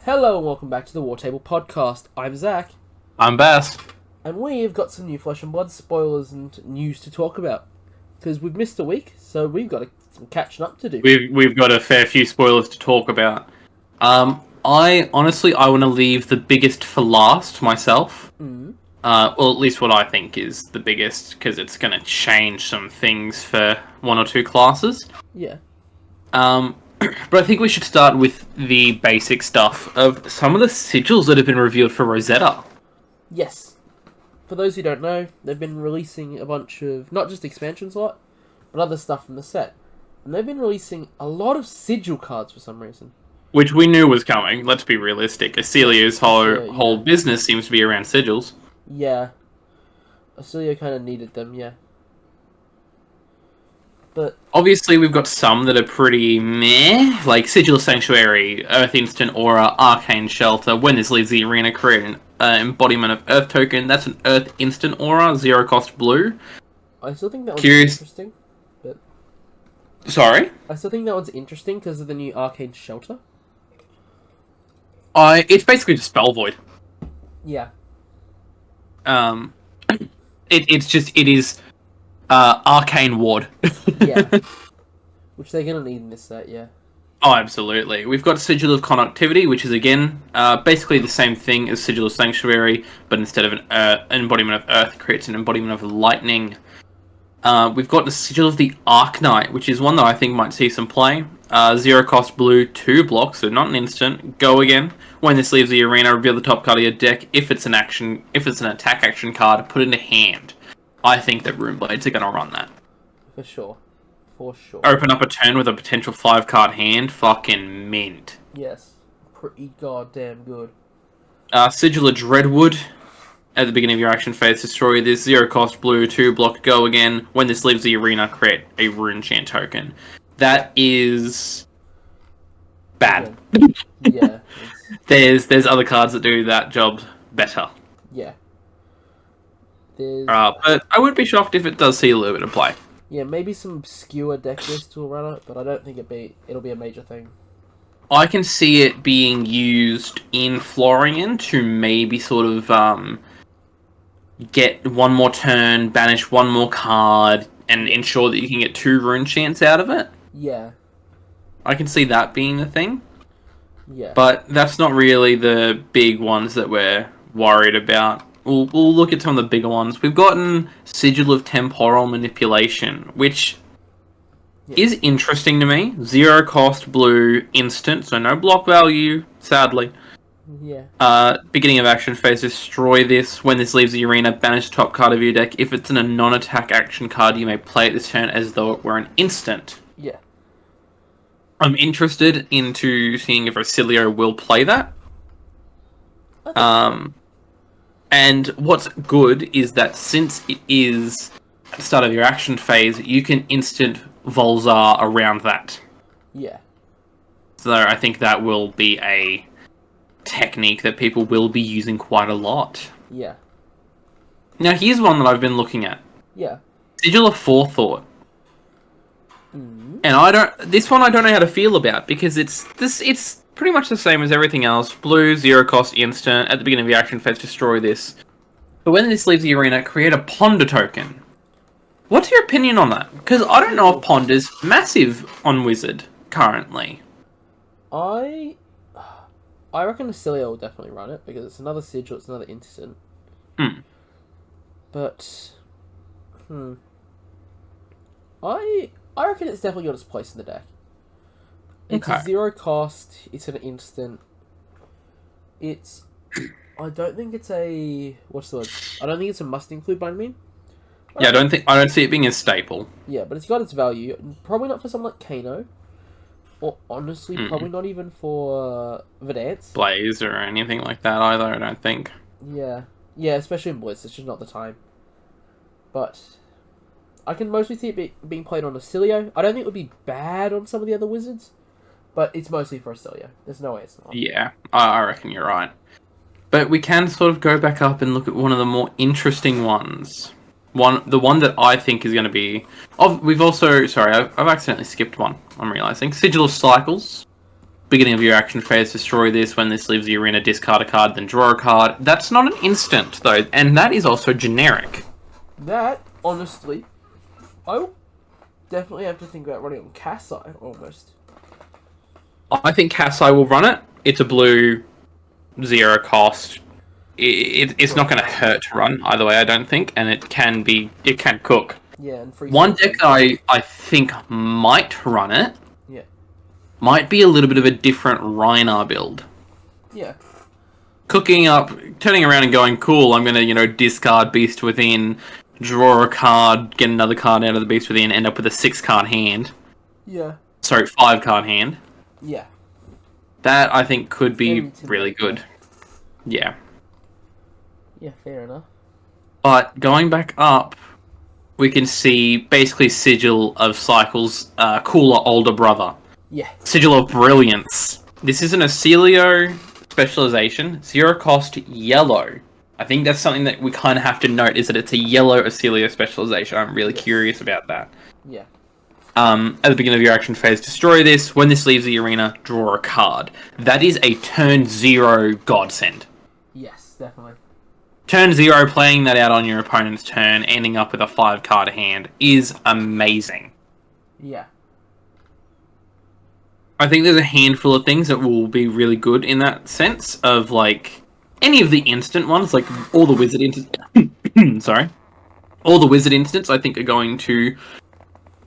Hello and welcome back to the WARTABLE podcast. I'm Zach, I'm Bass. and we've got some new Flesh and Blood spoilers and news to talk about. Because we've missed a week, so we've got some catching up to do. We've got a fair few spoilers to talk about. I want to leave the biggest for last myself. Well, at least what I think is the biggest, because it's going to change some things for one or two classes. Yeah. But I think we should start with the basic stuff of some of the sigils that have been revealed for Rosetta. Yes. For those who don't know, they've been releasing a bunch of, not just expansions a lot, but other stuff from the set. And they've been releasing a lot of sigil cards for some reason. Which we knew was coming, let's be realistic. Acelia's whole business seems to be around sigils. Yeah. Acelia kind of needed them, yeah. But obviously we've got some that are pretty meh, like Sigil Sanctuary, Earth Instant Aura, Arcane Shelter. When this leaves the arena, create an embodiment of Earth token. That's an Earth Instant Aura, 0 cost blue. I still think that one's interesting. But sorry? I still think that one's interesting because of the new Arcane Shelter. It's basically just Spell Void. Yeah. It is Arcane Ward. Yeah. Which they're gonna need in this set, yeah. Oh, absolutely. We've got Sigil of Conductivity, which is, again, basically the same thing as Sigil of Sanctuary, but instead of an embodiment of Earth, it creates an embodiment of Lightning. We've got the Sigil of the Arknight, which is one that I think might see some play. 0 cost blue, 2 blocks, so not an instant. Go again. When this leaves the arena, reveal the top card of your deck. If it's an attack action card, put it into hand. I think that Runeblades are going to run that. For sure. For sure. Open up a turn with a potential 5-card hand. Fucking mint. Yes. Pretty goddamn good. Sigil of Dreadwood. At the beginning of your action phase, destroy this 0 cost blue, 2 block, go again. When this leaves the arena, create a Rune Chant token. That is bad. Yeah. There's other cards that do that job better. Yeah. But I would be shocked if it does see a little bit of play. Yeah, maybe some obscure deck lists will run it, but I don't think it'll be a major thing. I can see it being used in Florian to maybe sort of get one more turn, banish one more card, and ensure that you can get 2 Rune Chants out of it. Yeah. I can see that being the thing. Yeah. But that's not really the big ones that we're worried about. We'll look at some of the bigger ones. We've gotten Sigil of Temporal Manipulation, which is interesting to me. 0 cost blue, instant, so no block value, sadly. Yeah. Beginning of action phase, destroy this. When this leaves the arena, banish the top card of your deck. If it's in a non-attack action card, you may play it this turn as though it were an instant. Yeah. I'm interested into seeing if Rosilio will play that. And what's good is that since it is at the start of your action phase, you can instant Volzar around that. Yeah. So I think that will be a technique that people will be using quite a lot. Yeah. Now here's one that I've been looking at. Yeah. Sigil of Forethought. And this one I don't know how to feel about, because it's pretty much the same as everything else. Blue, 0 cost instant. At the beginning of the action phase, destroy this. But when this leaves the arena, create a Ponder token. What's your opinion on that? Because I don't know if Ponder's massive on Wizard currently. I reckon Acelia will definitely run it, because it's another Sigil, it's another instant. But, I reckon it's definitely got its place in the deck. It's a 0 cost, it's an instant. I don't think it's a... What's the word? I don't think it's a must include by me. Yeah, I don't see it being a staple. Yeah, but it's got its value. Probably not for someone like Kano. Or honestly, probably not even for Verdance. Blaze or anything like that either, I don't think. Yeah. Yeah, especially in Blitz, it's just not the time. But I can mostly see it being played on Acilio. I don't think it would be bad on some of the other wizards, but it's mostly for Acilio. There's no way it's not. Yeah, I reckon you're right. But we can sort of go back up and look at one of the more interesting ones. The one that I think is going to be... We've also... Sorry, I've accidentally skipped one, I'm realising. Sigil of Cycles. Beginning of your action phase, destroy this. When this leaves the arena, discard a card, then draw a card. That's not an instant, though, and that is also generic. That, honestly, I will definitely have to think about running on Kasai, almost. I think Kasai will run it. It's a blue, 0 cost. It's not going to hurt to run either way, I don't think, and it can cook. Yeah, and free. One deck I think might run it. Yeah. Might be a little bit of a different Rhinar build. Yeah. Cooking up, turning around and going, cool, I'm going to, discard Beast Within, draw a card, get another card out of the Beast Within, end up with a 6-card hand. Yeah. Sorry, 5-card hand. Yeah. That, I think, could be really good. Yeah. Yeah, fair enough. But going back up, we can see basically Sigil of Cycle's cooler older brother. Yeah. Sigil of Brilliance. This is an Accelio specialization, 0 cost, yellow. I think that's something that we kind of have to note, is that it's a yellow Accelio specialization. I'm really curious about that. Yeah. At the beginning of your action phase, destroy this. When this leaves the arena, draw a card. That is a turn 0 godsend. Yes, definitely. Turn 0, playing that out on your opponent's turn, ending up with a 5-card hand, is amazing. Yeah. I think there's a handful of things that will be really good in that sense of, any of the instant ones, like all the wizard sorry. All the wizard instants, I think, are going to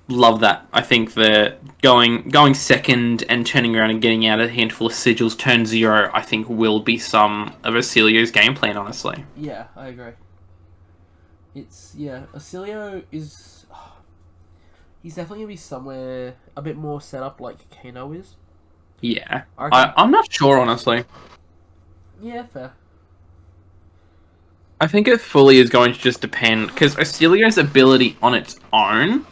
love that. I think that going second and turning around and getting out a handful of sigils turn 0, I think, will be some of Accelio's game plan, honestly. Yeah, I agree. Accelio is... he's definitely going to be somewhere a bit more set up like Kano is. Yeah. I'm not sure, honestly. Yeah, fair. I think it fully is going to just depend, because Accelio's ability on its own,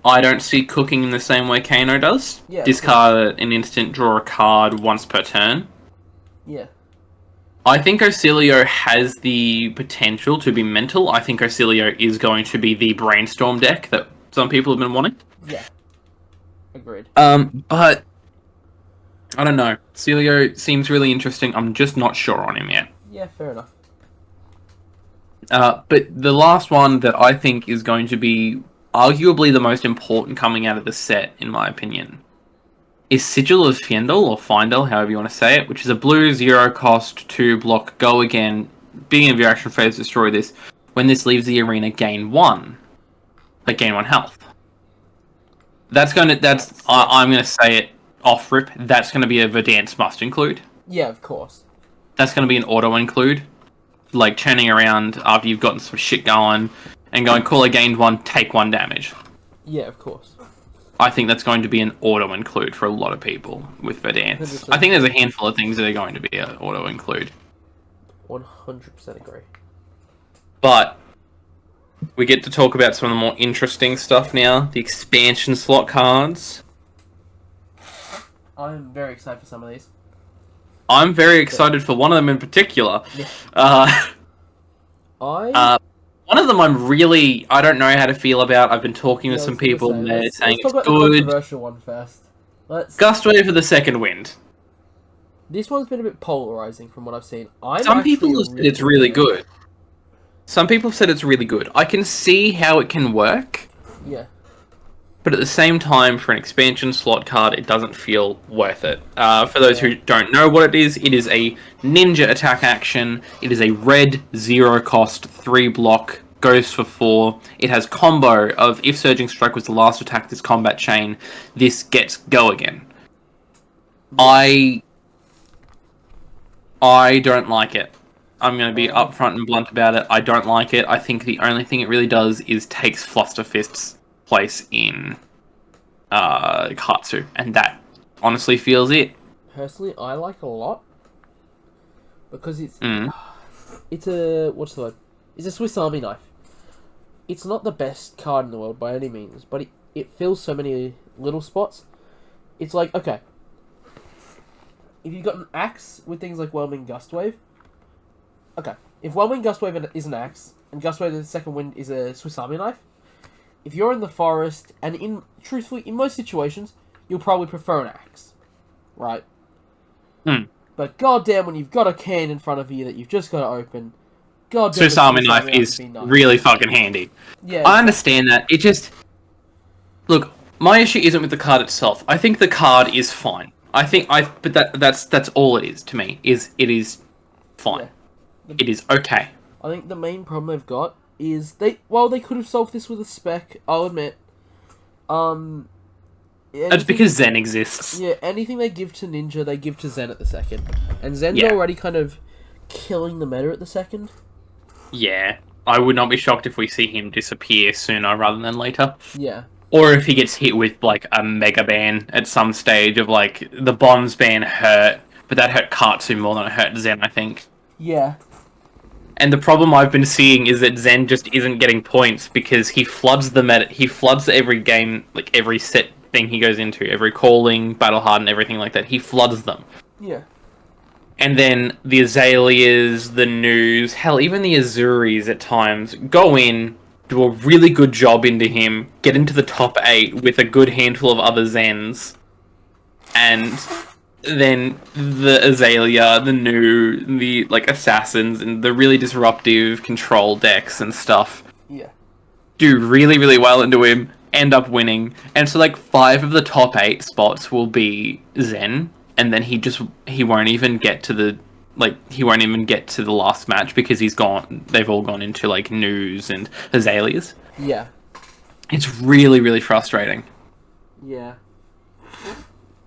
I don't see cooking in the same way Kano does. Yeah, discard an instant, draw a card once per turn. Yeah. I think Accelio has the potential to be mental. I think Accelio is going to be the brainstorm deck that some people have been wanting. Yeah. Agreed. But I don't know. Accelio seems really interesting. I'm just not sure on him yet. Yeah, fair enough. But the last one that I think is going to be arguably the most important coming out of the set, in my opinion, is Sigil of Fiendel, or Findel, however you want to say it, which is a blue 0 cost 2 block, go again, beginning of your action phase, destroy this. When this leaves the arena, gain 1. Like, gain 1 health. I'm going to say it off rip, that's going to be a Verdansk must include. Yeah, of course. That's going to be an auto include. Like, turning around after you've gotten some shit going, and going, cool, I gained 1, take 1 damage. Yeah, of course. I think that's going to be an auto include for a lot of people with Verdansk. I think there's a handful of things that are going to be an auto include. 100% agree. But we get to talk about some of the more interesting stuff now. The expansion slot cards. I'm very excited for some of these. I'm very excited for one of them in particular. Yeah. One of them I don't know how to feel about. I've been talking with some people and they're saying it's good. Let's talk about the controversial one first. Gustwave for the second wind. This one's been a bit polarizing from what I've seen. Some people have said it's really good. Some people have said it's really good. I can see how it can work. Yeah. But at the same time, for an expansion slot card, it doesn't feel worth it. For those who don't know what it is a ninja attack action. It is a red 0 cost 3 block, goes for 4. It has combo of if Surging Strike was the last attack this combat chain, this gets go again. I don't like it. I'm going to be upfront and blunt about it. I don't like it. I think the only thing it really does is takes Flusterfist's place in Katsu, and that honestly feels it. Personally, I like it a lot because it's a what's the word? It's a Swiss Army knife. It's not the best card in the world by any means, but it fills so many little spots. It's like, okay, if you've got an axe with things like Whelming Gustwave, okay, if Whelming Gustwave is an axe and Gustwave the second wind is a Swiss Army knife, if you're in the forest, and truthfully, in most situations, you'll probably prefer an axe, right? Hmm. But goddamn, when you've got a can in front of you that you've just got to open, goddamn, Swiss Army knife is really fucking handy. Yeah, I understand that. It just... Look, my issue isn't with the card itself. I think the card is fine. But that's all it is to me. It is fine. Yeah. It is okay. I think the main problem they've got is they could have solved this with a spec. I'll admit. It's because Zen exists. Yeah, anything they give to Ninja, they give to Zen at the second, and Zen's Yeah. already kind of killing the meta at the second. Yeah, I would not be shocked if we see him disappear sooner rather than later. Yeah. Or if he gets hit with, like, a mega ban at some stage of, like, the Bonds ban hurt, but that hurt Katsu more than it hurt Zen, I think. Yeah. And the problem I've been seeing is that Zen just isn't getting points because he floods the meta. He floods every game, like, every set thing he goes into, every calling, battle hardened, everything like that. He floods them. Yeah. And then the Azaleas, the News, hell, even the Azuris at times go in, do a really good job into him, get into the top 8 with a good handful of other Zens, and then the Azalea, the New, the, like, Assassins, and the really disruptive control decks and stuff Yeah. do really, really well into him, end up winning, and so, like, 5 of the top 8 spots will be Zen, and then he won't even get to the last match because they've all gone into, like, News and Azaleas. Yeah. It's really, really frustrating. Yeah.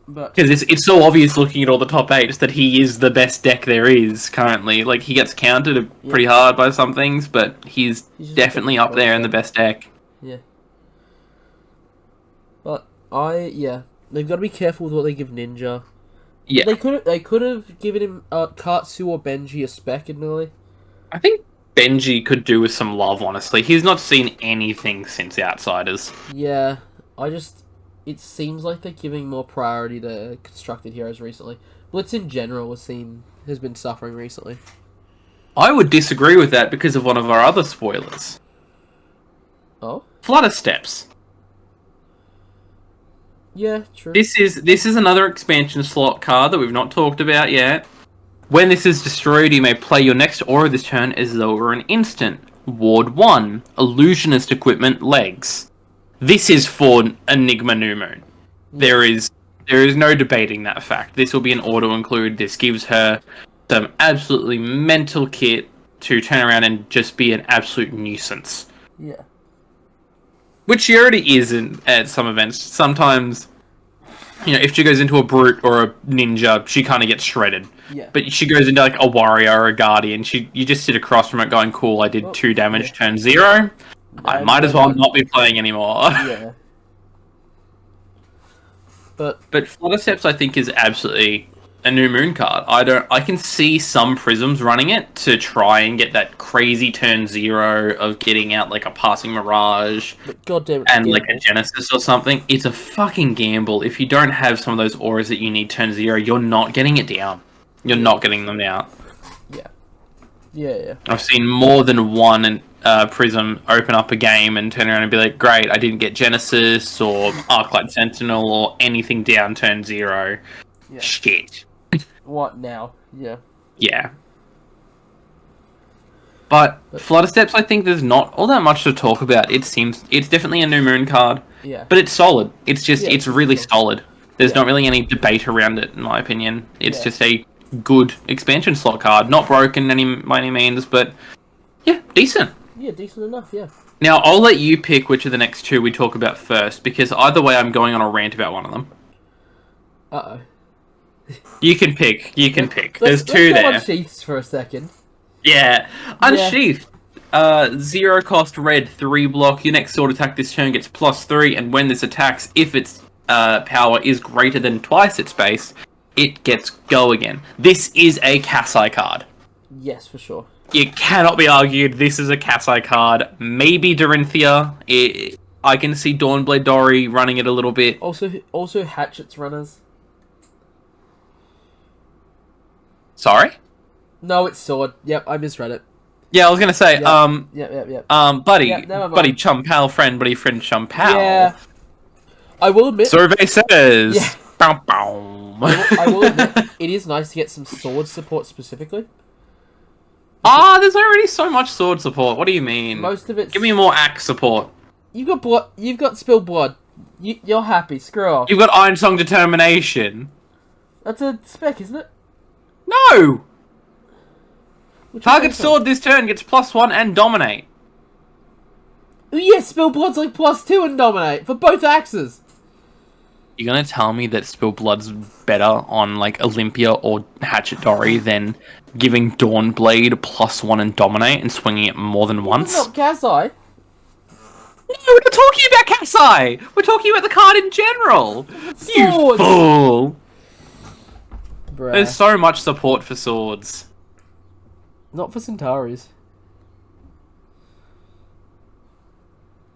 But Because it's so obvious looking at all the top 8s that he is the best deck there is currently. Like, he gets countered pretty hard by some things, but he's definitely up there in the best deck. Yeah. But they've got to be careful with what they give Ninja. Yeah. They could have given him Katsu or Benji a spec in. I think Benji could do with some love, honestly. He's not seen anything since Outsiders. Yeah, it seems like they're giving more priority to constructed heroes recently. Blitz in general has been suffering recently. I would disagree with that because of one of our other spoilers. Oh? Flutter Steps. Yeah, true. This is another expansion slot card that we've not talked about yet. When this is destroyed, you may play your next aura this turn as though it were an instant. Ward 1, Illusionist Equipment, Legs. This is for Enigma New Moon. There is no debating that fact. This will be an auto-include. This gives her some absolutely mental kit to turn around and just be an absolute nuisance. Yeah. Which she already is at some events. Sometimes, if she goes into a brute or a ninja, she kind of gets shredded. Yeah. But she goes into, like, a warrior or a guardian. You just sit across from it going, cool, I did 2 damage, turn 0. I might as well not be playing anymore. Yeah. But Flutter Steps, I think, is absolutely a New Moon card. I can see some Prisms running it to try and get that crazy turn 0 of getting out, like, a Passing Mirage and, like, a Genesis or something. It's a fucking gamble. If you don't have some of those auras that you need turn 0, you're not getting it down. You're not getting them down. Yeah. Yeah. I've seen more than one Prism open up a game and turn around and be like, great, I didn't get Genesis or Arclight Sentinel or anything down turn 0. Yeah. Shit. What now? Yeah. Yeah. But Flutter Steps, I think there's not all that much to talk about. It's definitely a New Moon card. Yeah. But it's solid. It's really solid. There's Yeah. not really any debate around it, in my opinion. It's just a good expansion slot card. Not broken by any means, but yeah, decent. Yeah, decent enough, yeah. Now, I'll let you pick which of the next 2 we talk about first, because either way I'm going on a rant about one of them. Uh-oh. You can pick. There's 2 let's go there. on Sheaths for a second. Yeah. Unsheathed. 0 cost red, 3 block. Your next sword attack this turn gets +3, and when this attacks, if its power is greater than twice its base, it gets go again. This is a Kasai card. Yes, for sure. It cannot be argued this is a Kasai card. Maybe Dorinthia. I can see Dawnblade Dory running it a little bit. Also Hatchet's runners. Sorry? No, it's Sword. Yep, I misread it. Yeah, I was gonna say, Yep. buddy, never mind. buddy, chum pal, friend, buddy, friend, chum pal. Yeah. I will admit... Survey says... Yeah. Bow, bow. I will admit, it is nice to get some sword support specifically. There's already so much sword support. What do you mean? Most of it. Give me more axe support. You've got blood. You've got spilled blood. You're happy. Screw off. You've got Iron Song Determination. That's a spec, isn't it? No! Which Target sword this turn gets +1 and dominate. Oh, yeah, spill blood's like +2 and dominate for both axes. You're gonna tell me that Spill Blood's better on like Olympia or Hatchet Dory than giving Dawnblade +1 and dominate and swinging it more than once? It's not Kasai. No, we're not talking about Kasai! We're talking about the card in general! You Swords. fool! Bruh. There's so much support for swords. Not for Centauris.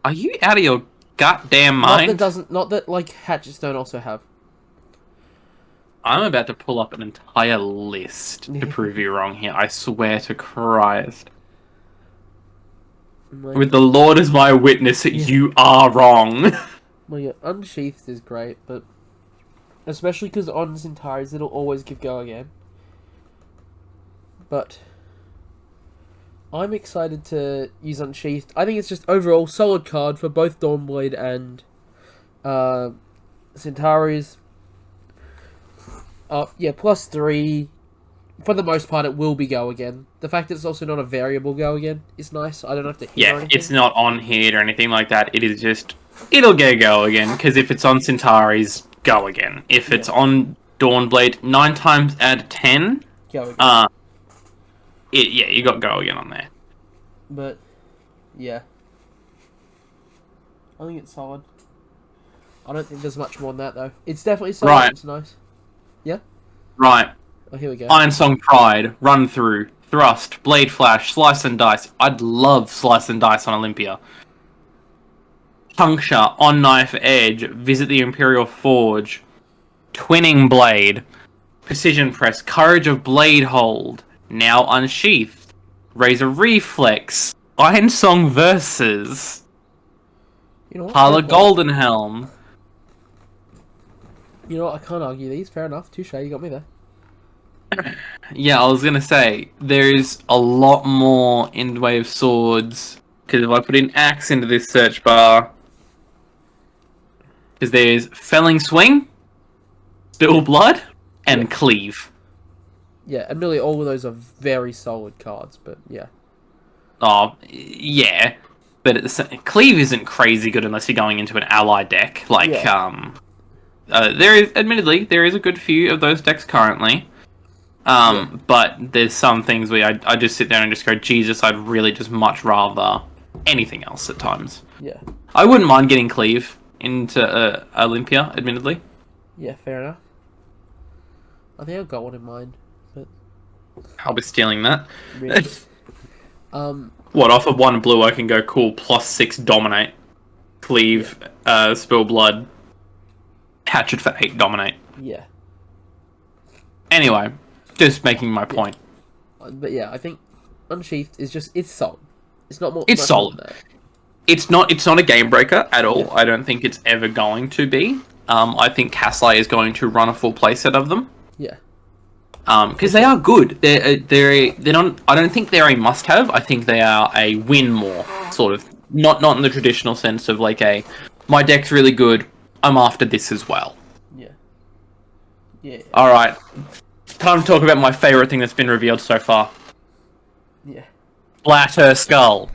Are you out of your goddamn mind? Not that like hatchets don't also have. I'm about to pull up an entire list to prove you wrong here. I swear to Christ. With the Lord as my witness, you are wrong. Well, yeah, Unsheathed is great, but especially because on Centauris it'll always give go again. But I'm excited to use Unsheathed. I think it's just overall solid card for both Dawnblade and Centauris. Yeah, +3. For the most part, it will be go again. The fact that it's also not a variable go again is nice. I don't have to hit or anything. It's not on hit or anything like that. It is just, it'll get go again. Because if it's on Centauris, go again. If it's on Dawnblade, 9 times out of 10, go again. You got go again on there. But, yeah. I think it's solid. I don't think there's much more than that, though. It's definitely solid. Right. It's nice. Yeah? Right. Oh, here we go. Iron Song Pride, Run Through, Thrust, Blade Flash, Slice and Dice. I'd love Slice and Dice on Olympia. Puncture, On Knife Edge, Visit the Imperial Forge, Twinning Blade, Precision Press, Courage of Blade Hold, Now Unsheathed, Razor Reflex, Iron Song Versus, You know what? Parla Golden Helm. You know what? I can't argue these. Fair enough. Touche. You got me there. Yeah, I was gonna say, there's a lot more in the way of swords, because if I put in axe into this search bar, because there's Felling Swing, Spill Blood, and Cleave. Yeah, and nearly all of those are very solid cards, but yeah. Oh, yeah, but at the same, Cleave isn't crazy good unless you're going into an ally deck, like, admittedly, there is a good few of those decks currently. But there's some things where I just sit there and just go, Jesus, I'd really just much rather anything else at times. Yeah. I wouldn't mind getting Cleave into Olympia, admittedly. Yeah, fair enough. I think I've got one in mind, but I'll be stealing that. really. What, off of 1 blue I can go, cool, +6 dominate. Cleave, Spill Blood, Hatchet for 8 dominate. Yeah. Anyway, just making my point. But yeah, I think Unsheathed is just, it's solid. It's not more. It's much solid. more than that. It's not a game breaker at all. I don't think it's ever going to be. I think Kasai is going to run a full playset of them. Yeah. Because they are good. They're not. I don't think they're a must-have. I think they are a win more sort of. Not in the traditional sense of like my deck's really good. I'm after this as well. Yeah. Yeah. All right. Time to talk about my favorite thing that's been revealed so far. Yeah. Splatter Skull.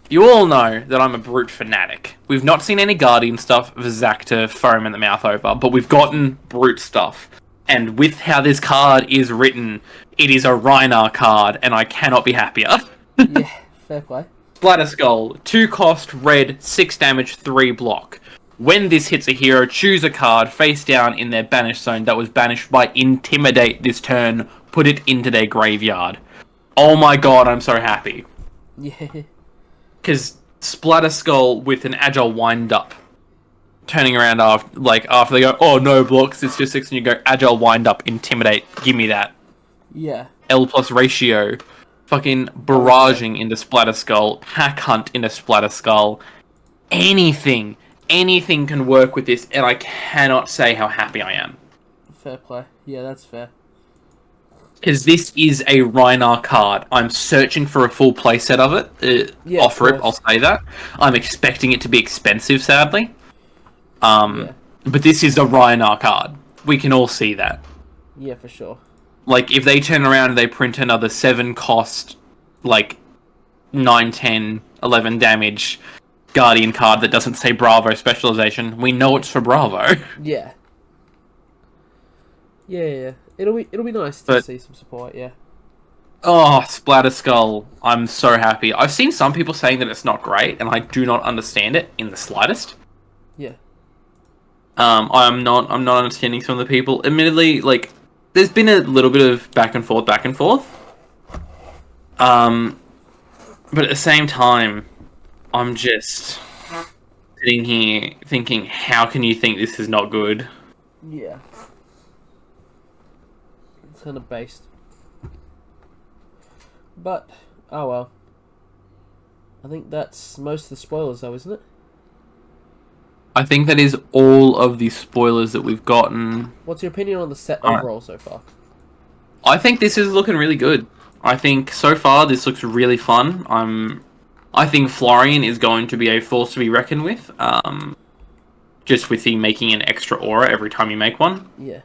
You all know that I'm a Brute fanatic. We've not seen any Guardian stuff for Zac to foam in the mouth over, but we've gotten Brute stuff. And with how this card is written, it is a Rhinar card, and I cannot be happier. Yeah, fair play. Splatter Skull, 2 cost, red, 6 damage, 3 block. When this hits a hero, choose a card face down in their banished zone that was banished by Intimidate this turn. Put it into their graveyard. Oh my god, I'm so happy. Yeah. Because Splatter Skull with an Agile Wind-Up. Turning around after they go, oh no blocks, it's just 6, and you go, Agile Wind-Up, Intimidate, give me that. Yeah. L plus ratio. Fucking barraging into Splatter Skull. Pack Hunt into Splatter Skull. Anything anything can work with this, and I cannot say how happy I am. Fair play. Yeah, that's fair. Because this is a Rhinar card. I'm searching for a full playset of it. Yeah, off of rip, I'll course. say that. I'm expecting it to be expensive, sadly. Yeah. But this is a Rhinar card. We can all see that. Yeah, for sure. Like, if they turn around and they print another 7 cost, like, 9, 10, 11 damage Guardian card that doesn't say Bravo specialization, we know it's for Bravo. Yeah. Yeah. It'll be nice to see some support, yeah. Oh, Splatter Skull. I'm so happy. I've seen some people saying that it's not great, and I do not understand it in the slightest. Yeah. I'm not understanding some of the people. Admittedly, like, there's been a little bit of back and forth. But at the same time, I'm just sitting here thinking, how can you think this is not good? Yeah. It's kind of based. But, oh well. I think that's most of the spoilers though, isn't it? I think that is all of the spoilers that we've gotten. What's your opinion on the set overall so far? I think this is looking really good. I think so far this looks really fun. I think Florian is going to be a force to be reckoned with. Just with him making an extra aura every time you make one. Yeah.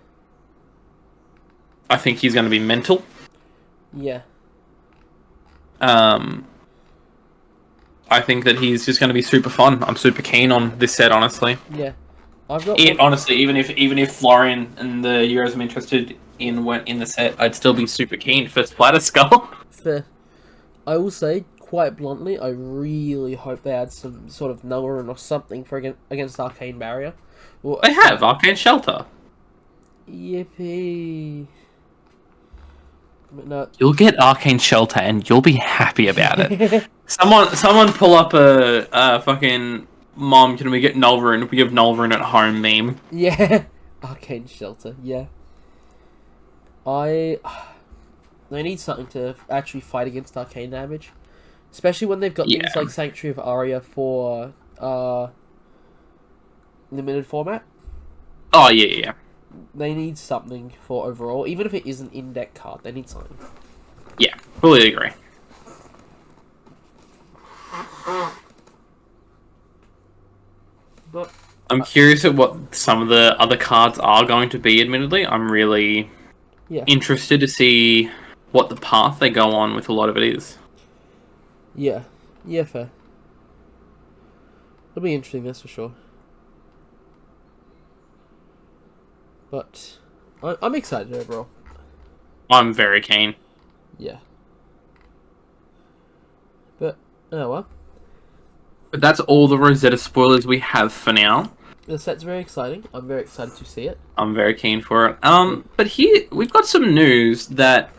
I think he's going to be mental. Yeah. I think that he's just going to be super fun. I'm super keen on this set, honestly. Yeah. I've got honestly, even if Florian and the Euros are interested in the set, I'd still be super keen for Splatter Skull. Fair. I will say, quite bluntly, I really hope they add some sort of Nullerin or something for against Arcane Barrier. Well, They have Arcane Shelter. Yippee. But no. You'll get Arcane Shelter and you'll be happy about it. Someone pull up a fucking Mom, can we get Nulverin? We have Nulverin at home meme. Yeah. Arcane Shelter, yeah. They need something to actually fight against arcane damage. Especially when they've got things like Sanctuary of Aria for limited format. Oh, yeah. They need something for overall. Even if it is an in-deck card, they need something. Yeah, fully agree. But I'm curious at what some of the other cards are going to be, admittedly. I'm really interested to see what the path they go on with a lot of it is. Yeah. Yeah, fair. It'll be interesting, that's for sure. But I'm excited overall. I'm very keen. Yeah. But, oh well. But that's all the Rosetta spoilers we have for now. The set's very exciting. I'm very excited to see it. I'm very keen for it. But here we've got some news that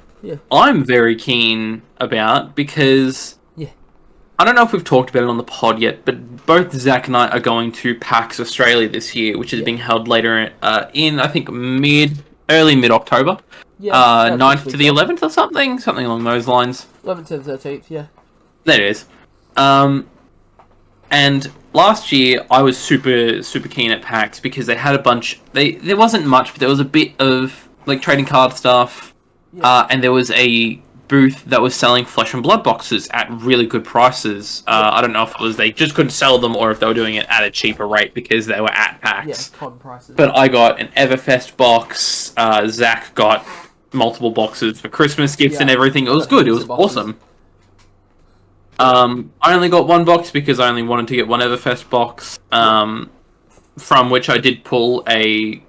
I'm very keen about because I don't know if we've talked about it on the pod yet, but both Zach and I are going to PAX Australia this year, which is being held later in I think early mid October. 9th to the 11th or something along those lines. 11th to the 13th, yeah. There it is. And last year I was super keen at PAX because they had a bunch. There wasn't much, but there was a bit of like trading card stuff, and there was a booth that was selling Flesh and Blood boxes at really good prices. I don't know if it was they just couldn't sell them or if they were doing it at a cheaper rate because they were at PAX. Yeah, con prices. But I got an Everfest box. Zach got multiple boxes for Christmas gifts and everything. It was good. It was awesome. I only got one box because I only wanted to get one Everfest box, from which I did pull a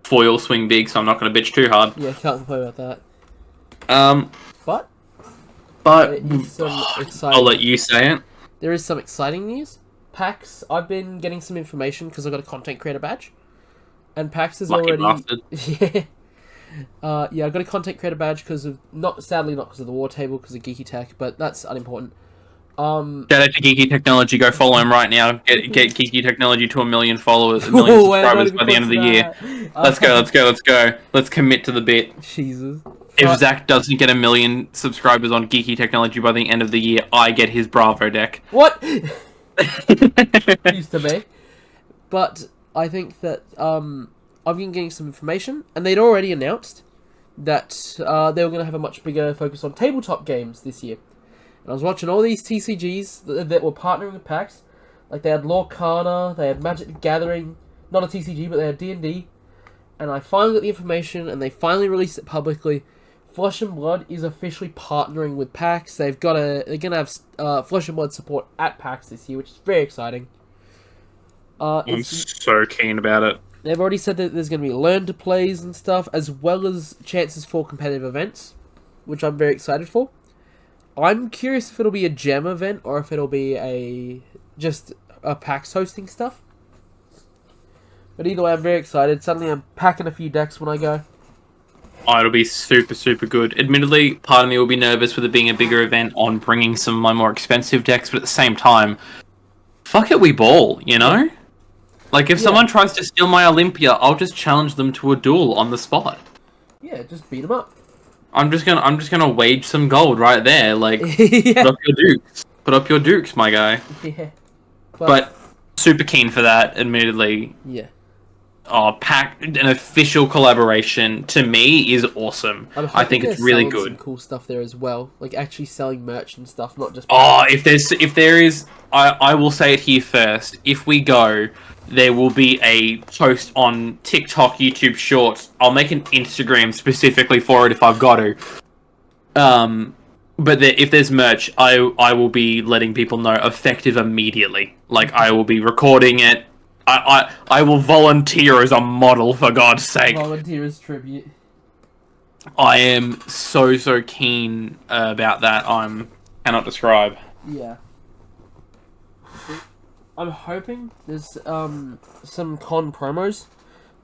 foil swing big, so I'm not going to bitch too hard. Yeah, can't complain about that. But I'll let you say it. There is some exciting news. PAX, I've been getting some information because I got a content creator badge, and PAX is Lucky already bastard. I got a content creator badge because of sadly not because of the war table, because of Geeky Tech, but that's unimportant. Shout out to Geeky Technology. Go follow him right now. Get Geeky Technology to 1 million followers, 1 million subscribers by the end of the year. Let's go. Let's commit to the bit. Jesus. If Zach doesn't get 1 million subscribers on Geeky Technology by the end of the year, I get his Bravo deck. What? Used to be. But I think that I've been getting some information, and they'd already announced that they were going to have a much bigger focus on tabletop games this year. And I was watching all these TCGs that were partnering with PAX. Like, they had Lorcana, they had Magic the Gathering, not a TCG, but they had D&D. And I finally got the information, and they finally released it publicly. Flesh and Blood is officially partnering with PAX. They're gonna have Flesh and Blood support at PAX this year, which is very exciting. I'm so keen about it. They've already said that there's going to be learn to plays and stuff, as well as chances for competitive events, which I'm very excited for. I'm curious if it'll be a gem event or if it'll be just a PAX hosting stuff. But either way, I'm very excited. Suddenly I'm packing a few decks when I go. Oh, it'll be super, super good. Admittedly, part of me will be nervous with it being a bigger event on bringing some of my more expensive decks, but at the same time, fuck it, we ball, you know? Like, if someone tries to steal my Olympia, I'll just challenge them to a duel on the spot. Yeah, just beat them up. I'm just gonna wage some gold right there. Like, Yeah. put up your dukes. Put up your dukes, my guy. Yeah. But super keen for that, admittedly. Yeah. Oh, an official collaboration to me is awesome. I think it's really good. Some cool stuff there as well, like actually selling merch and stuff, not just. Oh, if there is, I will say it here first. If we go, there will be a post on TikTok, YouTube Shorts. I'll make an Instagram specifically for it if I've got to. But if there's merch, I will be letting people know effective immediately. Like, I will be recording it. I will volunteer as a model, for God's sake. Volunteer as tribute. I am so keen about that. Cannot describe. Yeah. I'm hoping there's some con promos.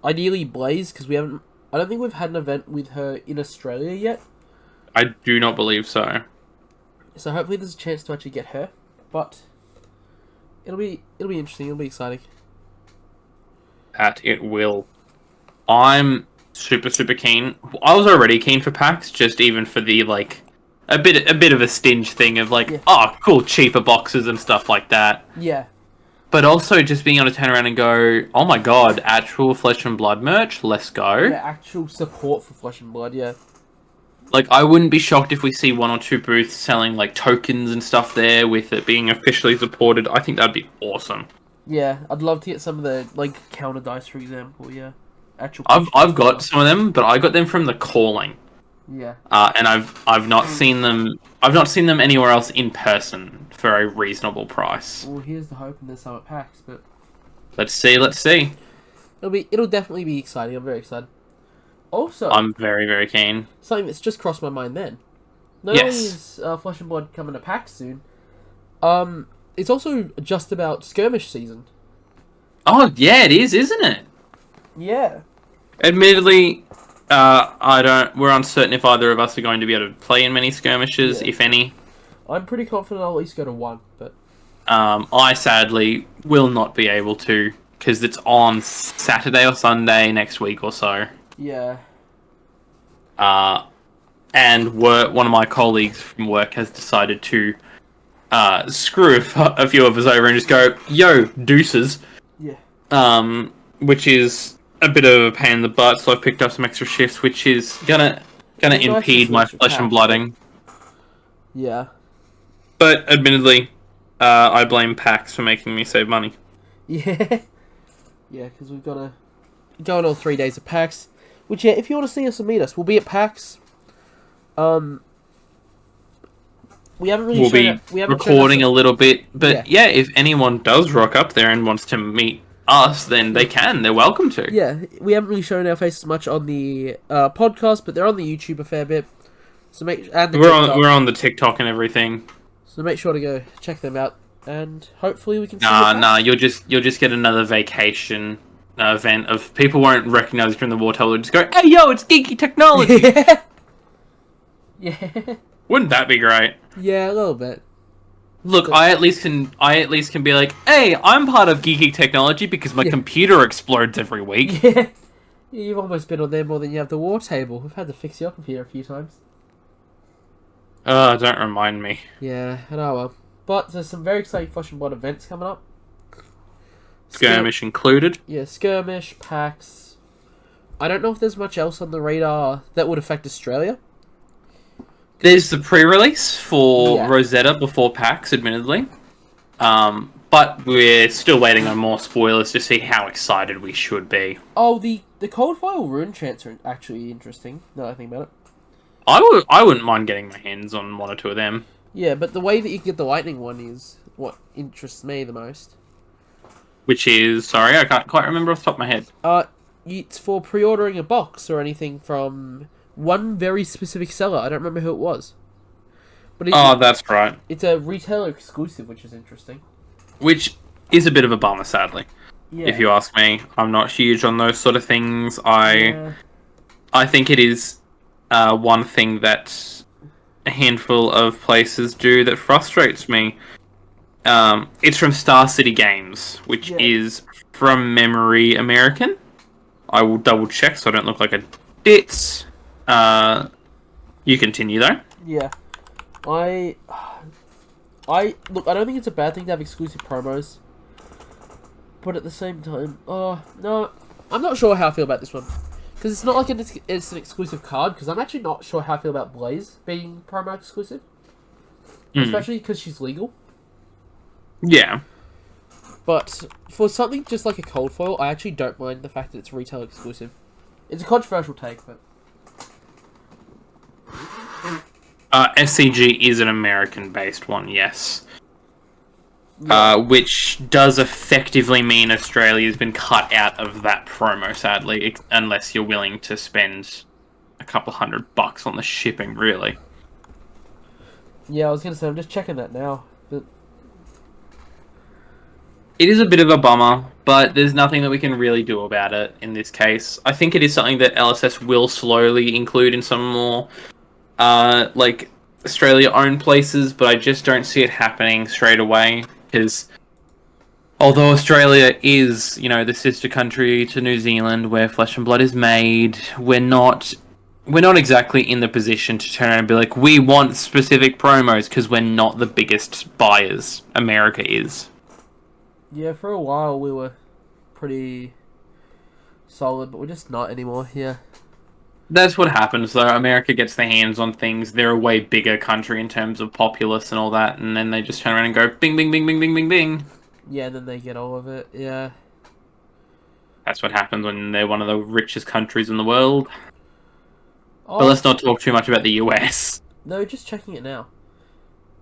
Ideally Blaze, because I don't think we've had an event with her in Australia yet. I do not believe so. So hopefully there's a chance to actually get her. But it'll be interesting, it'll be exciting. That it will. I'm super keen. I was already keen for PAX, just even for the a bit of a stinge thing of oh, cool, cheaper boxes and stuff like that. Yeah. But also just being able to turn around and go, oh my god, actual Flesh and Blood merch, let's go. Yeah, actual support for Flesh and Blood, yeah. Like, I wouldn't be shocked if we see one or two booths selling tokens and stuff there with it being officially supported. I think that'd be awesome. Yeah, I'd love to get some of the counter dice, for example. Yeah, actual. I've got some of them, but I got them from the Calling. Yeah. And I've not seen them. I've not seen them anywhere else in person for a reasonable price. Well, here's the hope, and there's some at PAX, but let's see. It'll definitely be exciting. I'm very excited. Also, I'm very keen. Something that's just crossed my mind then. Not only is Flesh and Blood coming to PAX soon, it's also just about skirmish season. Oh yeah, it is, isn't it? Yeah. Admittedly, we're uncertain if either of us are going to be able to play in many skirmishes, if any. I'm pretty confident I'll at least go to one, but I sadly will not be able to because it's on Saturday or Sunday next week or so. Yeah. And one of my colleagues from work has decided to screw a few of us over and just go, yo, deuces. Yeah. Which is a bit of a pain in the butt, so I've picked up some extra shifts, which is gonna impede my Flesh and Blooding. Yeah. But admittedly, I blame PAX for making me save money. Yeah. Yeah, because we've got to go on all 3 days of PAX. Which, if you want to see us and meet us, we'll be at PAX. We haven't really. We'll be recording a little bit, but yeah, if anyone does rock up there and wants to meet us, then they can. They're welcome to. Yeah, we haven't really shown our faces much on the podcast, but they're on the YouTube a fair bit. So we're on the TikTok and everything. So make sure to go check them out, and hopefully we can. Nah, you'll just get another vacation event of people won't recognize you from the war table. Just go, hey yo, it's geeky technology. Yeah. Wouldn't that be great? Yeah, a little bit. Look, I at least can be like, hey, I'm part of geeky technology because my computer explodes every week. Yeah. You've almost been on there more than you have the war table. We've had to fix your computer a few times. Don't remind me. Yeah, I know. But there's some very exciting Flesh and Blood events coming up. Skirmish included. Yeah, skirmish, packs. I don't know if there's much else on the radar that would affect Australia. There's the pre-release for Yeah. Rosetta before PAX, admittedly. But we're still waiting on more spoilers to see how excited we should be. Oh, the Cold File Rune Chants are actually interesting, now that I think about it. I wouldn't mind getting my hands on one or two of them. Yeah, but the way that you get the lightning one is what interests me the most. Which is, sorry, I can't quite remember off the top of my head. It's for pre-ordering a box or anything from one very specific seller. I don't remember who it was. But That's right. It's a retailer exclusive, which is interesting. Which is a bit of a bummer, sadly. Yeah. If you ask me. I'm not huge on those sort of things. I think it is one thing that a handful of places do that frustrates me. It's from Star City Games, which is, from memory, American. I will double check so I don't look like a ditz. You continue though. Yeah. Look, I don't think it's a bad thing to have exclusive promos. But at the same time, no, I'm not sure how I feel about this one. Because it's not like it's an exclusive card, because I'm actually not sure how I feel about Blaze being promo exclusive. Especially because she's legal. Yeah. But for something just like a cold foil, I actually don't mind the fact that it's retail exclusive. It's a controversial take, but... SCG is an American-based one, yes. Yeah. Which does effectively mean Australia's been cut out of that promo, sadly, unless you're willing to spend a couple $100 on the shipping, really. Yeah, I was going to say, I'm just checking that now. But... It is a bit of a bummer, but there's nothing that we can really do about it in this case. I think it is something that LSS will slowly include in some more... like Australia-owned places, but I just don't see it happening straight away, because although Australia is, the sister country to New Zealand where Flesh and Blood is made, we're not exactly in the position to turn around and be like, we want specific promos, because we're not the biggest buyers. America is. Yeah, for a while we were pretty solid, but we're just not anymore, yeah. That's what happens, though. America gets their hands on things. They're a way bigger country in terms of populace and all that, and then they just turn around and go bing, bing, bing, bing, bing, bing, bing. Yeah, and then they get all of it, yeah. That's what happens when they're one of the richest countries in the world. But let's not talk too much about the US. No, just checking it now.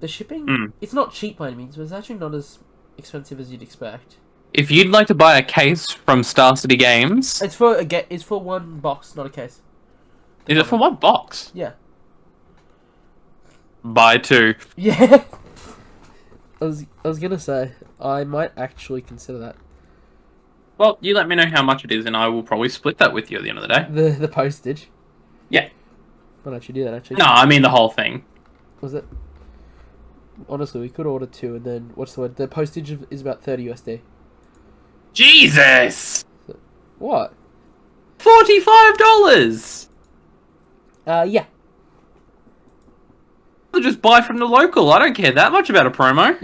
The shipping, it's not cheap by any means, but it's actually not as expensive as you'd expect. If you'd like to buy a case from Star City Games... It's for one box, not a case. Is it for one box? Yeah. Buy two. Yeah. I was gonna say, I might actually consider that. Well, you let me know how much it is, and I will probably split that with you at the end of the day. The postage? Yeah. Might actually do that, actually. No, I mean the whole thing. Was it? Honestly, we could order two, and then, what's the word? The postage is about 30 USD. Jesus! What? $45! Yeah. I'll just buy from the local. I don't care that much about a promo.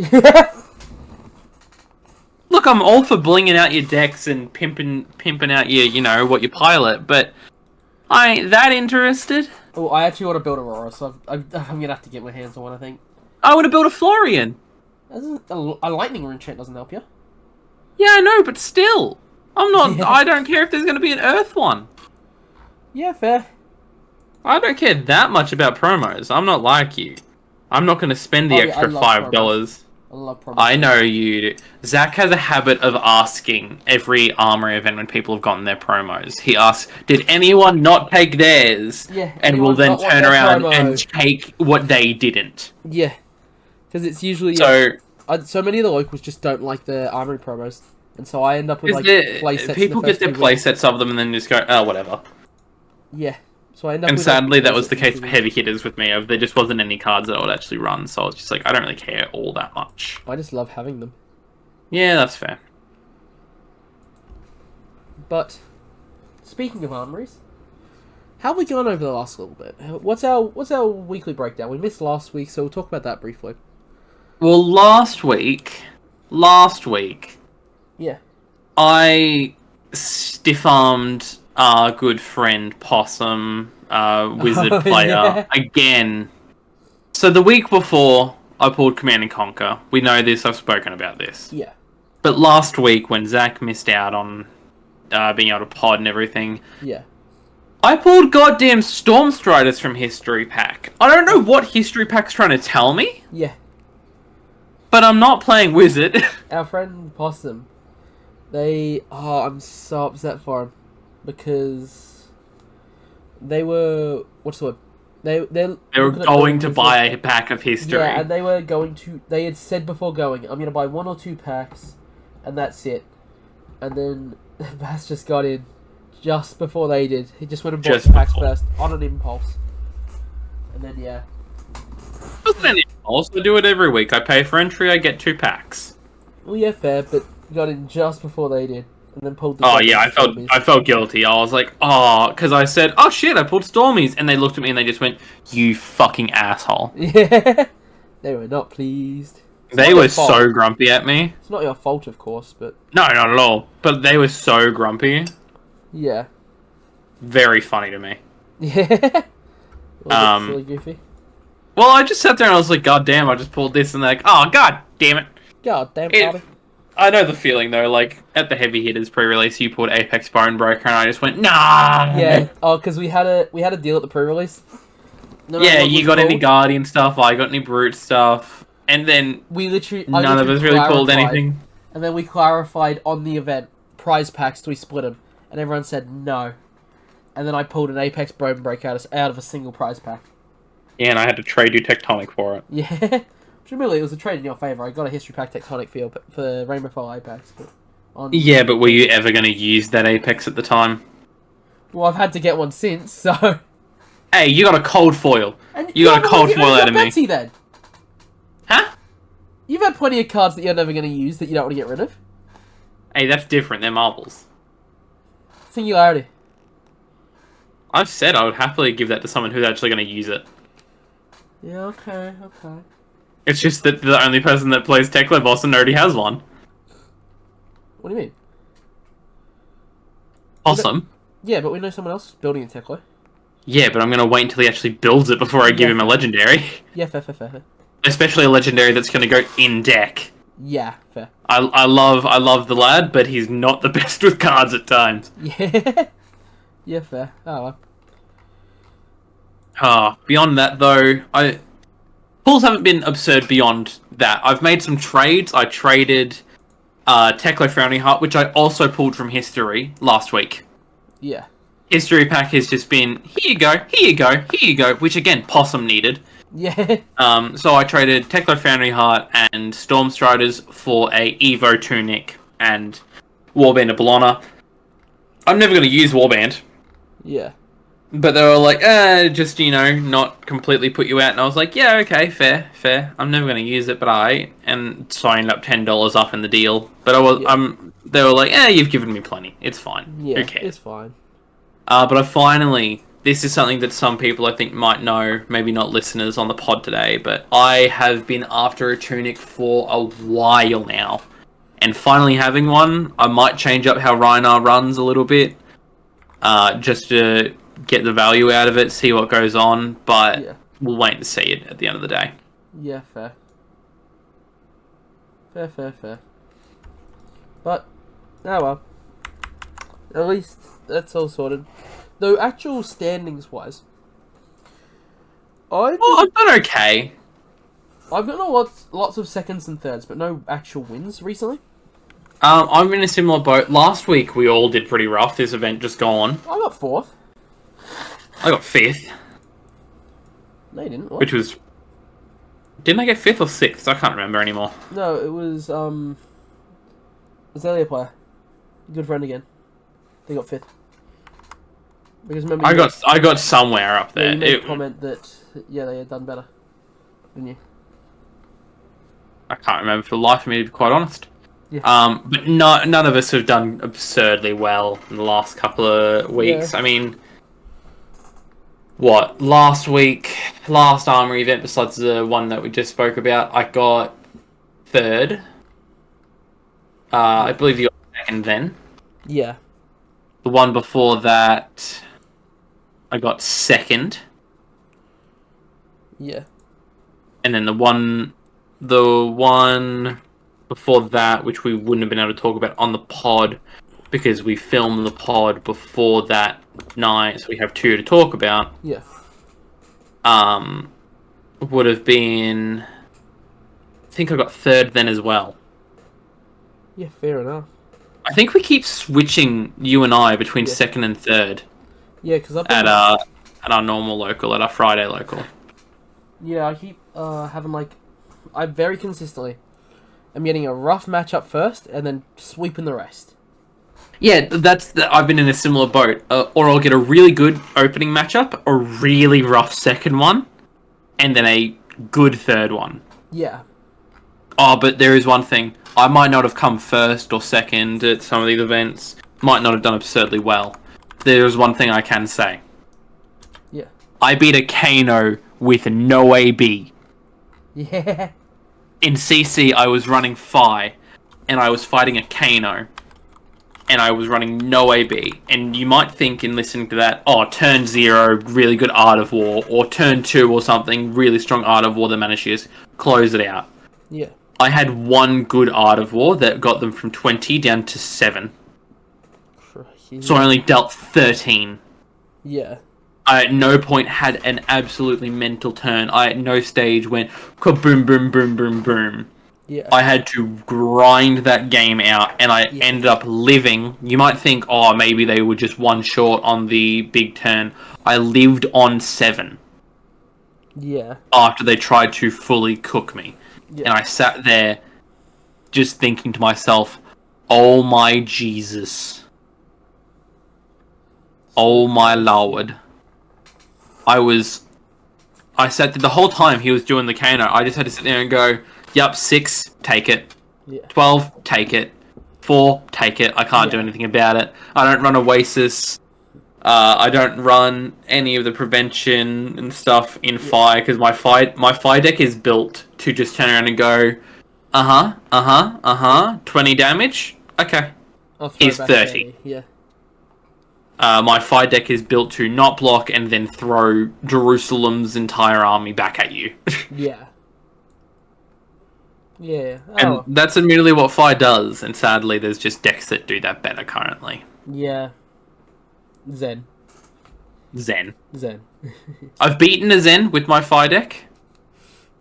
Look, I'm all for blinging out your decks and pimping out your, what you pilot, but I ain't that interested. Oh, I actually want to build Aurora, so I'm gonna have to get my hands on one, I think. I want to build a Florian. A lightning rune chant doesn't help you. Yeah, I know, but still. I'm not... I don't care if there's going to be an Earth one. Yeah, fair. I don't care that much about promos. I'm not like you. I'm not going to spend the extra $5. Promos. I love promos. I know you do. Zach has a habit of asking every Armory event when people have gotten their promos. He asks, did anyone not take theirs? Yeah. And will then turn around and take what they didn't. Yeah. Because it's usually... So many of the locals just don't like the Armory promos. And so I end up with playsets. People get their playsets of them and then just go, oh, whatever. Yeah. So I end up and with, sadly, that was the case for heavy hitters with me. There just wasn't any cards that I would actually run, so I was just like, I don't really care all that much. I just love having them. Yeah, that's fair. But speaking of armories, how have we gone over the last little bit? What's our weekly breakdown? We missed last week, so we'll talk about that briefly. Well, last week. Yeah. I stiff-armed our good friend Possum, wizard player, yeah. again. So the week before, I pulled Command and Conquer. We know this, I've spoken about this. Yeah. But last week, when Zach missed out on being able to pod and everything, Yeah. I pulled goddamn Stormstriders from History Pack. I don't know what History Pack's trying to tell me, Yeah. but I'm not playing Wizard. Our friend Possum, I'm so upset for him because they were they were going to buy a pack of History. Yeah, and they had said before going, I'm going to buy 1 or 2 packs, and that's it. And then Bass just got in just before they did. He just went and bought the packs first on an impulse. And then, yeah. It wasn't an impulse. I do it every week. I pay for entry, I get 2 packs. Well, yeah, fair, but got in just before they did. And then pulled the... Oh, yeah, I felt guilty. I was like, oh, because I said, oh, shit, I pulled Stormies. And they looked at me and they just went, you fucking asshole. Yeah. They were not pleased. They were so grumpy at me. It's not your fault, of course, but... No, not at all. But they were so grumpy. Yeah. Very funny to me. Yeah. Silly goofy. Well, I just sat there and I was like, God damn, I just pulled this. And they're like, oh, God damn it. God damn it, Bobby. I know the feeling, though. Like, at the Heavy Hitters pre-release, you pulled Apex Bonebreaker, and I just went, nah! Yeah. Oh, because we had a deal at the pre-release. Yeah, you got any Guardian stuff, I got any Brute stuff. And then none of us really pulled anything. And then we clarified on the event, prize packs, do we split them? And everyone said no. And then I pulled an Apex Bonebreaker out of a single prize pack. Yeah, and I had to trade you Tectonic for it. Yeah. Which really, it was a trade in your favour. I got a History Pack Tectonic for Rainbow Fire Apex. Yeah, but were you ever going to use that Apex at the time? Well, I've had to get one since, so... Hey, you got a cold foil. You got a cold foil out of me. Betsy, then. Huh? You've had plenty of cards that you're never going to use that you don't want to get rid of. Hey, that's different. They're marbles. Singularity. I've said I would happily give that to someone who's actually going to use it. Yeah, okay. It's just that the only person that plays Tekla Boston already has one. What do you mean? Awesome. Yeah, but we know someone else building in Tekla. Yeah, but I'm going to wait until he actually builds it before I give him a legendary. Yeah, fair. Especially a legendary that's going to go in deck. Yeah, fair. I love the lad, but he's not the best with cards at times. Yeah. Yeah, fair. Oh, well. Beyond that, though, pulls haven't been absurd beyond that. I've made some trades. I traded Tekla Frowning Heart, which I also pulled from History last week. Yeah. History Pack has just been, here you go, which again, Possum needed. Yeah. So I traded Tekla Foundry Heart and Stormstriders for a Evo Tunic and Warband of Bologna. I'm never going to use Warband. Yeah. But they were like, just, not completely put you out. And I was like, yeah, okay, fair. I'm never going to use it, but and so I ended up $10 off in the deal. But they were like, you've given me plenty. It's fine. Yeah, who cares? It's fine. But I finally, this is something that some people I think might know, maybe not listeners on the pod today, but I have been after a tunic for a while now. And finally having one, I might change up how Rhinar runs a little bit, just to get the value out of it, see what goes on, but we'll wait and see it at the end of the day. Yeah, fair. Fair. But, oh well. At least that's all sorted. Though actual standings-wise, I've done okay. I've got lots of seconds and thirds, but no actual wins recently. I'm in a similar boat. Last week we all did pretty rough. This event just gone. I got 4th. I got 5th. No, you didn't. What? Which was... Didn't I get 5th or 6th? I can't remember anymore. No, it was, Azalea player. Good friend again. They got 5th. Because remember... I got somewhere up there. You made a comment that, they had done better. Didn't you? I can't remember for the life of me, to be quite honest. Yeah. But none of us have done absurdly well in the last couple of weeks. Yeah. I mean... What? Last armory event, besides the one that we just spoke about, I got 3rd. I believe you got second then. Yeah. The one before that, I got second. Yeah. And then the one before that, which we wouldn't have been able to talk about on the pod because we filmed the pod before that night, so we have 2 to talk about. Yeah. Would have been, I think I got third then as well. Yeah, fair enough. I think we keep switching, you and I, between Yeah. second and third. Yeah, because I've at our normal local, at our Friday local. Yeah, I keep having I very consistently am getting a rough matchup first and then sweeping the rest. Yeah, I've been in a similar boat. Or I'll get a really good opening matchup, a really rough second one, and then a good third one. Yeah. Oh, but there is one thing. I might not have come first or second at some of these events. Might not have done absurdly well. There is one thing I can say. Yeah. I beat a Kano with no AB. Yeah. In CC, I was running Phi, and I was fighting a Kano, and I was running no AB. And you might think in listening to that, oh, turn 0, really good Art of War, or turn 2 or something, really strong Art of War that managed to just close it out. Yeah. I had one good Art of War that got them from 20 down to 7. Crikey. So I only dealt 13. Yeah. I at no point had an absolutely mental turn. I at no stage went kaboom, boom, boom, boom, boom. Yeah. I had to grind that game out, and I ended up living. You might think, oh, maybe they were just one short on the big turn. I lived on 7. Yeah. After they tried to fully cook me. Yeah. And I sat there just thinking to myself, oh my Jesus. Oh my Lord. I sat there the whole time he was doing the Kano. I just had to sit there and go, yup, 6, take it. Yeah. 12, take it. 4, take it. I can't do anything about it. I don't run Oasis. I don't run any of the prevention and stuff in Fire because my Fire deck is built to just turn around and go, 20 damage? Okay. He's 30. Yeah. My Fire deck is built to not block and then throw Jerusalem's entire army back at you. Yeah. Yeah. And that's admittedly what Fire does, and sadly there's just decks that do that better currently. Yeah. Zen. I've beaten a Zen with my Fire deck.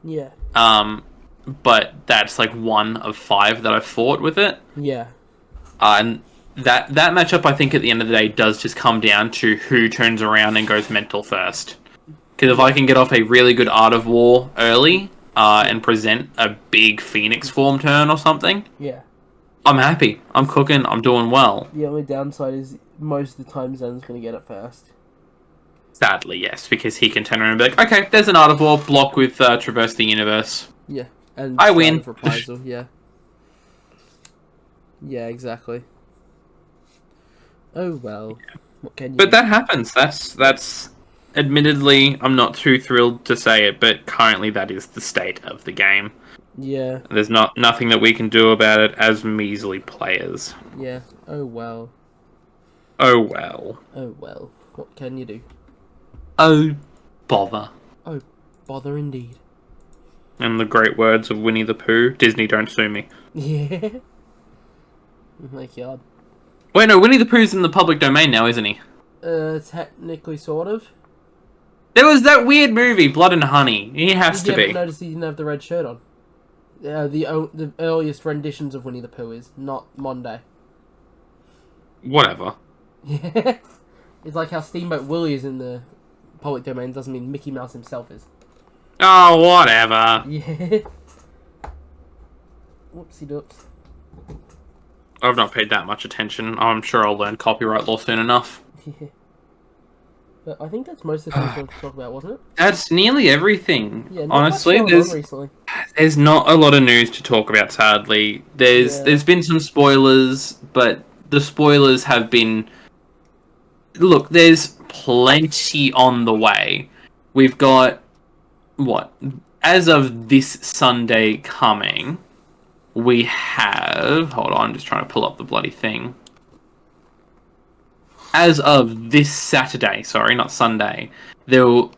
Yeah. But that's like 1 of 5 that I've fought with it. Yeah. And that matchup, I think, at the end of the day, does just come down to who turns around and goes mental first. Because if I can get off a really good Art of War early, and present a big Phoenix form turn or something, Yeah. I'm happy. I'm cooking. I'm doing well. The only downside is most of the time Zen's going to get it first. Sadly, yes, because he can turn around and be like, okay, there's an Art of War, block with Traverse the Universe. Yeah. And I win. Reprisal, yeah. Yeah, exactly. Oh well. What can you But do? that happens. That's admittedly, I'm not too thrilled to say it, but currently that is the state of the game. Yeah. There's nothing that we can do about it as measly players. Yeah. Oh well. Oh well. Oh well. What can you do? Oh bother. Oh, bother indeed. In the great words of Winnie the Pooh, Disney, don't sue me. Yeah. My God. Wait, no, Winnie the Pooh's in the public domain now, isn't he? Technically, sort of. There was that weird movie, Blood and Honey. He has to Did you be. ever notice he didn't have the red shirt on? The earliest renditions of Winnie the Pooh is not Monday. Whatever. Yeah. It's like how Steamboat Willie is in the public domain doesn't mean Mickey Mouse himself is. Oh, whatever. Yeah. Whoopsie doops. I've not paid that much attention. I'm sure I'll learn copyright law soon enough. Yeah. But I think that's most of the things we want to talk about, wasn't it? That's nearly everything. Yeah, honestly, there's not a lot of news to talk about, sadly. There's been some spoilers, but the spoilers have been... Look, there's plenty on the way. We've got... What? As of this Sunday coming, we have... Hold on, I'm just trying to pull up the bloody thing. As of this Saturday, sorry, not Sunday, no,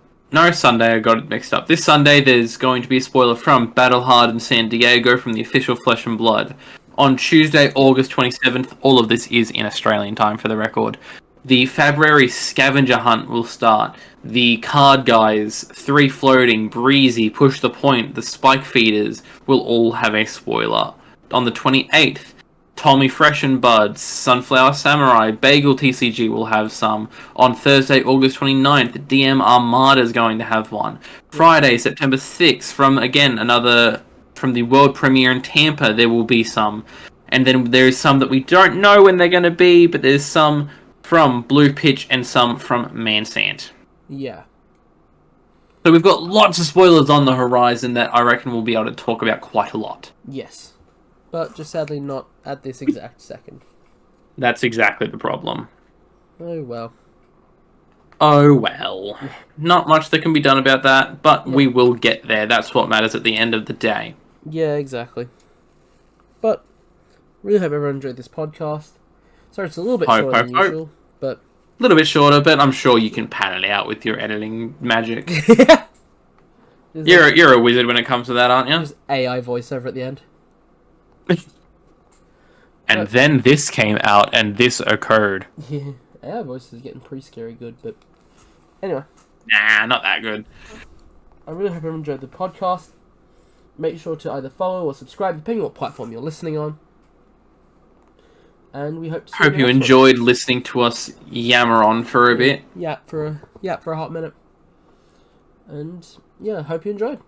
Sunday, I got it mixed up. This Sunday, there's going to be a spoiler from Battle Hardened San Diego from the official Flesh and Blood. On Tuesday, August 27th, all of this is in Australian time for the record, the February scavenger hunt will start. The card guys, 3 floating, breezy, push the point, the spike feeders will all have a spoiler. On the 28th, Tommy Fresh and Buds, Sunflower Samurai, Bagel TCG will have some. On Thursday, August 29th, DM Armada is going to have one. Friday, September 6th, from the world premiere in Tampa, there will be some. And then there's some that we don't know when they're going to be, but there's some from Blue Pitch and some from Mansant. Yeah. So we've got lots of spoilers on the horizon that I reckon we'll be able to talk about quite a lot. Yes. But just sadly not at this exact second. That's exactly the problem. Oh well. Oh well. Not much that can be done about that, but we will get there. That's what matters at the end of the day. Yeah, exactly. But, really hope everyone enjoyed this podcast. Sorry, it's a little bit shorter than usual, but... A little bit shorter, but I'm sure you can pad it out with your editing magic. You're a wizard when it comes to that, aren't you? Just AI voiceover at the end. And then this came out, and this occurred. Yeah, AI voice is getting pretty scary good, but... Anyway. Nah, not that good. I really hope everyone enjoyed the podcast. Make sure to either follow or subscribe, depending on what platform you're listening on. And we hope to see Hope you enjoyed listening to us yammer on for a bit. Yeah, for a hot minute. And yeah, hope you enjoyed.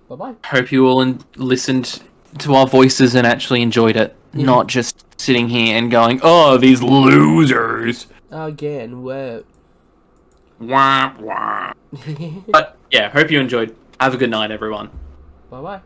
Bye bye. Hope you all listened to our voices and actually enjoyed it, not just sitting here and going, "Oh, these losers." Again, where? Wah wah. But yeah, hope you enjoyed. Have a good night, everyone. Bye bye.